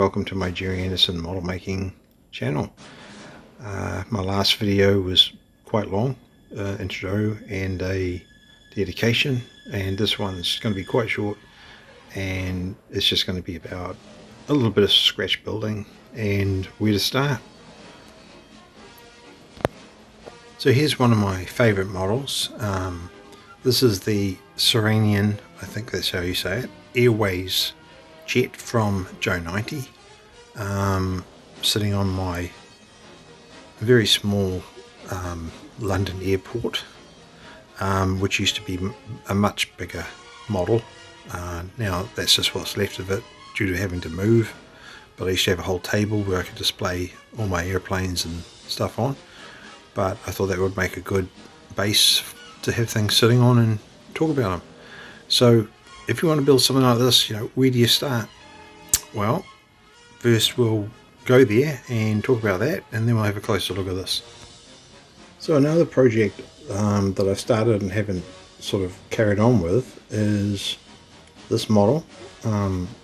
Welcome to my Jerry Anderson model making channel. My last video was quite long, intro and a dedication, and this one's going to be quite short, and it's just going to be about a little bit of scratch building and where to start. So here's one of my favorite models. This is the Serenian, I think that's how you say it, Airways jet from Joe 90, sitting on my very small London airport, which used to be a much bigger model. Now that's just what's left of it due to having to move, but I used to have a whole table where I could display all my airplanes and stuff on, but I thought that would make a good base to have things sitting on and talk about them. So if you want to build something like this, where do you start? Well, first we'll go there and talk about that, and then we'll have a closer look at this. So another project that I've started and haven't sort of carried on with is this model. A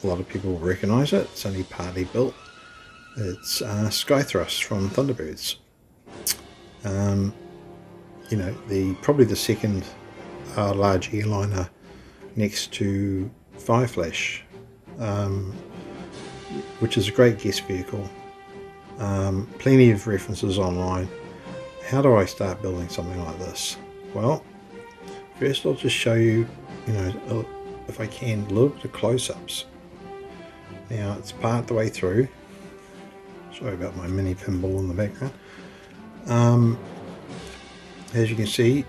lot of people will recognize it. It's only partly built. It's Skythrust from Thunderbirds. Probably the second large airliner next to Fireflash, which is a great guest vehicle. Plenty of references online. How do I start building something like this? Well, first I'll just show you, if I can, a little bit of close-ups. Now it's part the way through. Sorry about my mini pinball in the background. As you can see,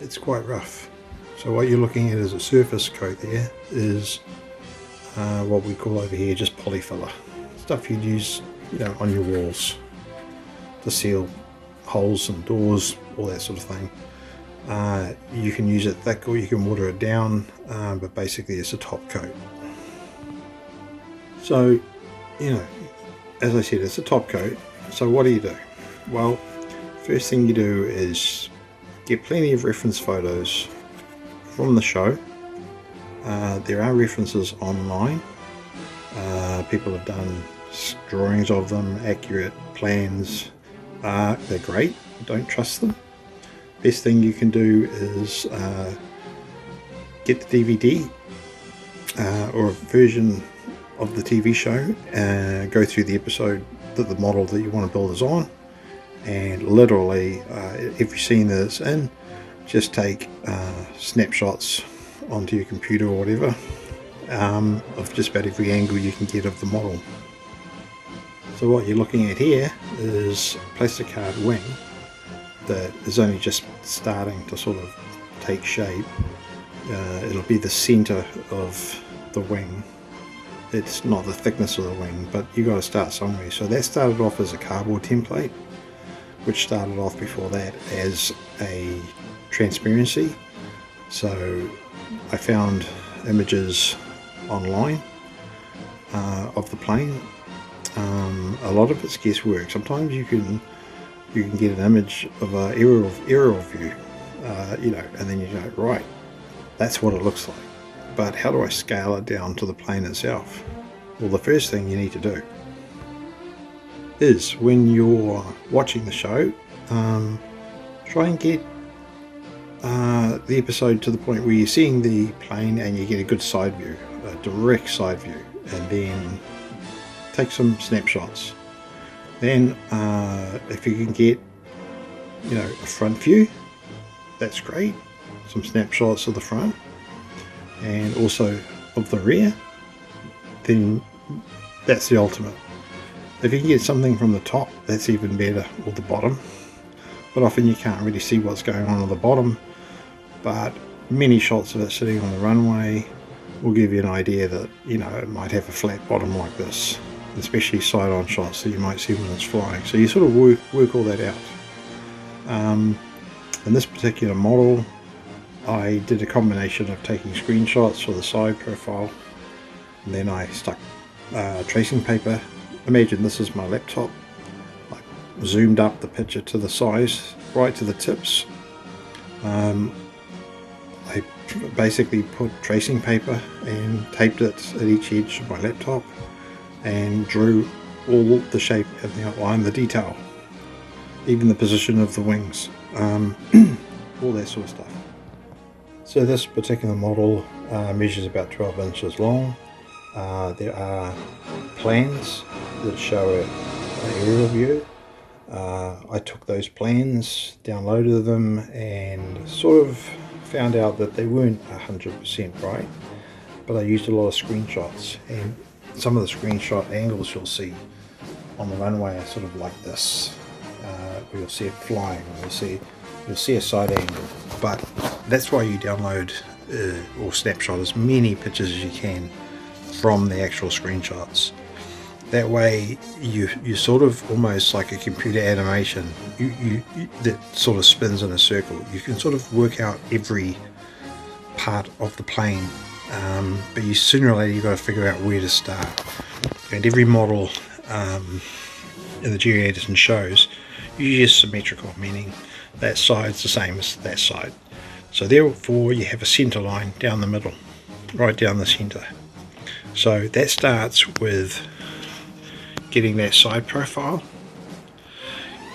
it's quite rough. So what you're looking at is a surface coat. There is what we call over here just polyfiller. Stuff you'd use on your walls to seal holes and doors, all that sort of thing. You can use it thick or you can water it down, but basically it's a top coat. So, as I said, it's a top coat. So what do you do? Well, first thing you do is get plenty of reference photos from the show. There are references online. People have done drawings of them, accurate plans. They're great. Don't trust them. Best thing you can do is get the DVD or a version of the TV show, go through the episode that the model that you want to build is on, and literally every scene that it's in, just take snapshots onto your computer or whatever of just about every angle you can get of the model. So what you're looking at here is a plastic card wing that is only just starting to sort of take shape. It'll be the center of the wing. It's not the thickness of the wing, but you got to start somewhere. So that started off as a cardboard template, which started off before that as a transparency. So I found images online of the plane. A lot of it's guesswork. Sometimes you can get an image of an aerial view, and then you go, right, that's what it looks like. But how do I scale it down to the plane itself? Well, the first thing you need to do is, when you're watching the show, try and get the episode to the point where you're seeing the plane and you get a good side view, a direct side view, and then take some snapshots. Then if you can get a front view, that's great. Some snapshots of the front and also of the rear, then that's the ultimate. If you can get something from the top, that's even better, or the bottom, but often you can't really see what's going on at the bottom. But many shots of it sitting on the runway will give you an idea that it might have a flat bottom like this, especially side-on shots that you might see when it's flying. So you sort of work all that out. In this particular model, I did a combination of taking screenshots for the side profile, and then I stuck tracing paper. Imagine this is my laptop. I zoomed up the picture to the size, right to the tips. I basically put tracing paper and taped it at each edge of my laptop, and drew all the shape and the outline, the detail, even the position of the wings, all that sort of stuff. So this particular model measures about 12 inches long. There are plans that show an aerial view. I took those plans, downloaded them, and sort of found out that they weren't 100% right, but I used a lot of screenshots, and some of the screenshot angles you'll see on the runway are sort of like this, where you'll see it flying, you'll see a side angle. But that's why you download or snapshot as many pictures as you can from the actual screenshots. That way you sort of almost like a computer animation that sort of spins in a circle. You can sort of work out every part of the plane, but sooner or later you've got to figure out where to start. And every model in the Gerry Anderson shows usually is symmetrical, meaning that side's the same as that side. So therefore you have a center line down the middle, right down the center. So that starts with getting that side profile.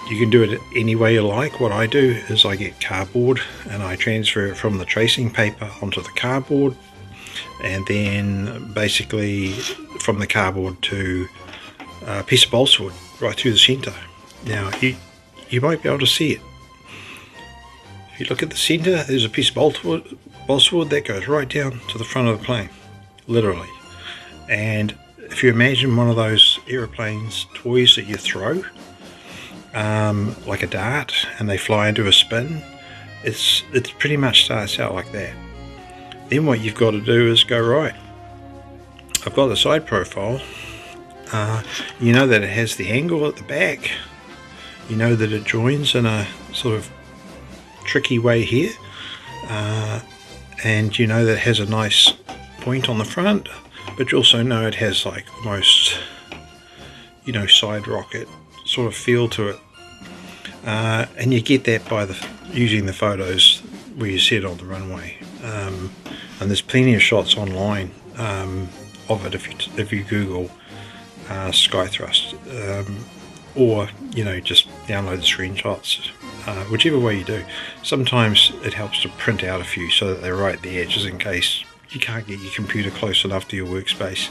You can do it any way you like. What I do is I get cardboard and I transfer it from the tracing paper onto the cardboard, and then basically from the cardboard to a piece of balsa wood right through the center. Now you might be able to see it. If you look at the center, there's a piece of balsa wood that goes right down to the front of the plane, literally. And if you imagine one of those aeroplanes toys that you throw, like a dart, and they fly into a spin, it pretty much starts out like that. Then what you've got to do is go, right, I've got the side profile. You know that it has the angle at the back. You know that it joins in a sort of tricky way here, and you know that it has a nice point on the front, but you also know it has like almost, side rocket sort of feel to it, and you get that by using the photos where you see it on the runway, and there's plenty of shots online of it if you Google Skythrust, or just download the screenshots, whichever way you do. Sometimes it helps to print out a few so that they're right at the edges in case you can't get your computer close enough to your workspace.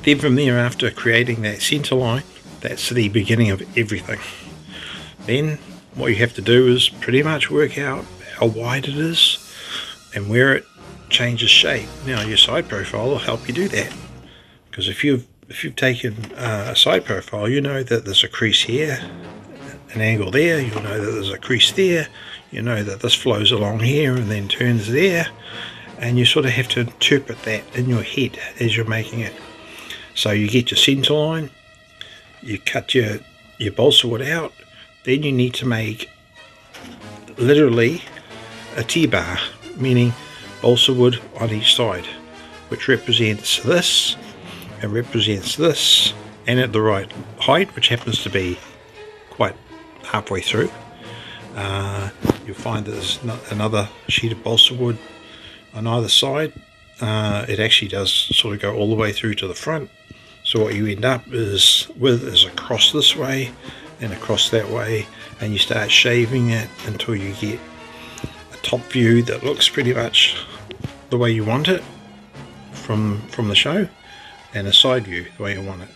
Then from there, after creating that center line, that's the beginning of everything. Then what you have to do is pretty much work out how wide it is and where it changes shape. Now your side profile will help you do that, because if you've taken a side profile, you know that there's a crease here, an angle there, you'll know that there's a crease there, you know that this flows along here and then turns there, and you sort of have to interpret that in your head as you're making it. So you get your center line, you cut your balsa wood out, then you need to make literally a T-bar, meaning balsa wood on each side, which represents this and represents this, and at the right height, which happens to be quite halfway through. You'll find there's another sheet of balsa wood on either side. It actually does sort of go all the way through to the front. So what you end up is across this way and across that way, and you start shaving it until you get a top view that looks pretty much the way you want it from the show, and a side view the way you want it.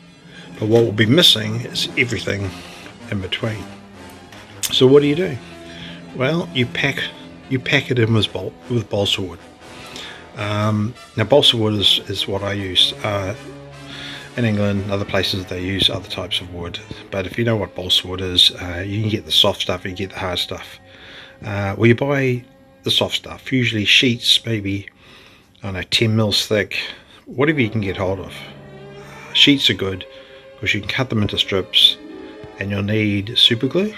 But what will be missing is everything in between. So what do? Well, you pack it in with balsa wood. Now balsa wood is what I use. In England, other places they use other types of wood, but if you know what balsa wood is, you can get the soft stuff and you get the hard stuff. Well, you buy the soft stuff, usually sheets, maybe, I don't know, 10 mils thick, whatever you can get hold of. Sheets are good because you can cut them into strips, and you'll need super glue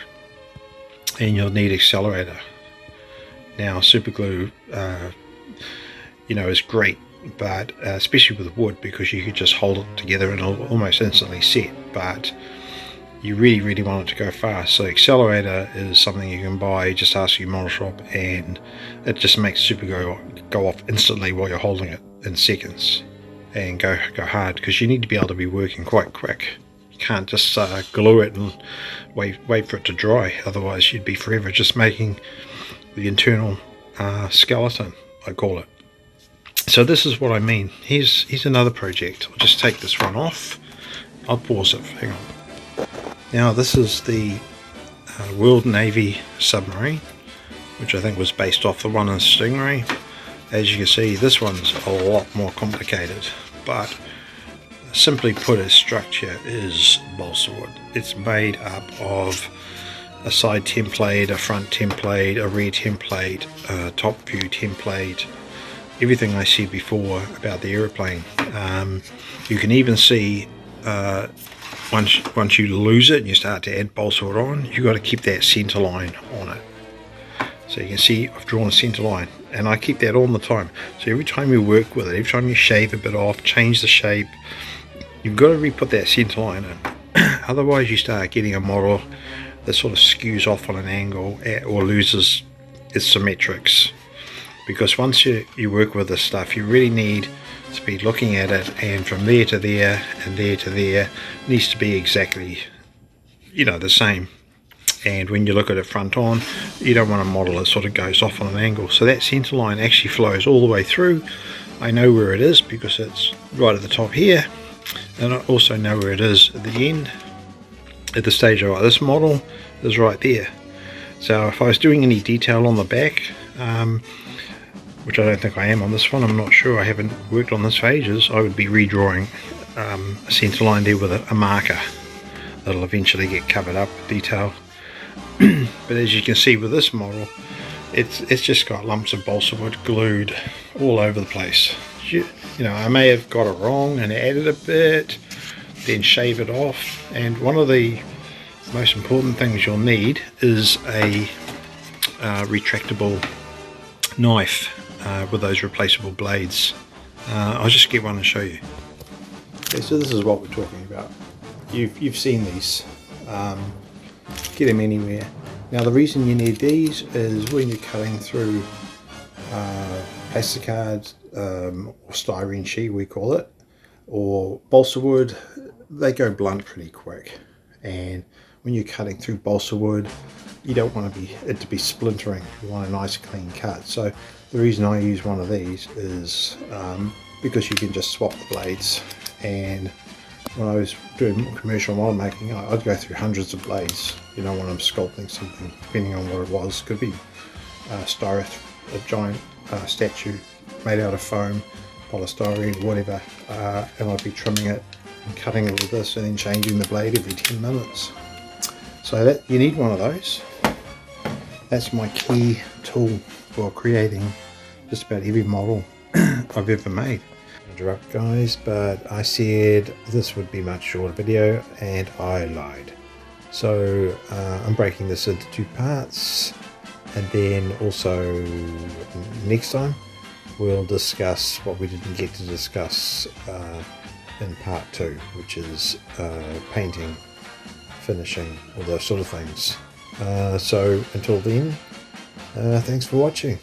and you'll need accelerator. Now super glue is great, but especially with wood, because you could just hold it together and it'll almost instantly set, but you really want it to go fast. So accelerator is something you can buy, just ask your model shop, and it just makes super glue go off instantly while you're holding it in seconds. and go hard, because you need to be able to be working quite quick. You can't just glue it and wait for it to dry, otherwise you'd be forever just making the internal skeleton, I call it. So this is what I mean. Here's another project. I'll just take this one off. I'll pause it. Hang on. Now this is the World Navy submarine, which I think was based off the one in Stingray. As you can see, this one's a lot more complicated, but simply put, its structure is balsa wood. It's made up of a side template, a front template, a rear template, a top view template, everything I said before about the aeroplane. You can even see once you lose it and you start to add balsa wood on, you've got to keep that center line on it. So you can see I've drawn a center line, and I keep that all the time. So every time you work with it, every time you shave a bit off, change the shape, you've got to re-put that center line in. Otherwise you start getting a model that sort of skews off on an angle or loses its symmetrics. Because once you work with this stuff, you really need to be looking at it, and from there to there and there to there needs to be exactly, the same. And when you look at it front on, you don't want a model that sort of goes off on an angle. So that center line actually flows all the way through. I know where it is because it's right at the top here, and I also know where it is at the end, at the stage of this model is right there. So if I was doing any detail on the back, which I don't think I am on this one, I'm not sure, I haven't worked on this for ages, I would be redrawing a center line there with a marker that'll eventually get covered up with detail. But as you can see with this model, it's just got lumps of balsa wood glued all over the place. I may have got it wrong and added a bit, then shave it off. And one of the most important things you'll need is a retractable knife with those replaceable blades. I'll just get one and show you. Okay, so this is what we're talking about. You've seen these. Get them anywhere. Now the reason you need these is when you're cutting through plastic cards or styrene sheet, we call it, or balsa wood, they go blunt pretty quick. And when you're cutting through balsa wood, you don't want it to be splintering. You want a nice clean cut. So the reason I use one of these is because you can just swap the blades. And when I was doing commercial model making, I'd go through hundreds of blades, when I'm sculpting something, depending on what it was. Could be a giant statue made out of foam, polystyrene, whatever, and I'd be trimming it and cutting it with this and then changing the blade every 10 minutes. So that you need one of those. That's my key tool for creating just about every model I've ever made. Interrupt guys, but I said this would be a much shorter video and I lied. So I'm breaking this into 2 parts, and then also next time we'll discuss what we didn't get to discuss in part 2, which is painting, finishing, all those sort of things. So until then, thanks for watching.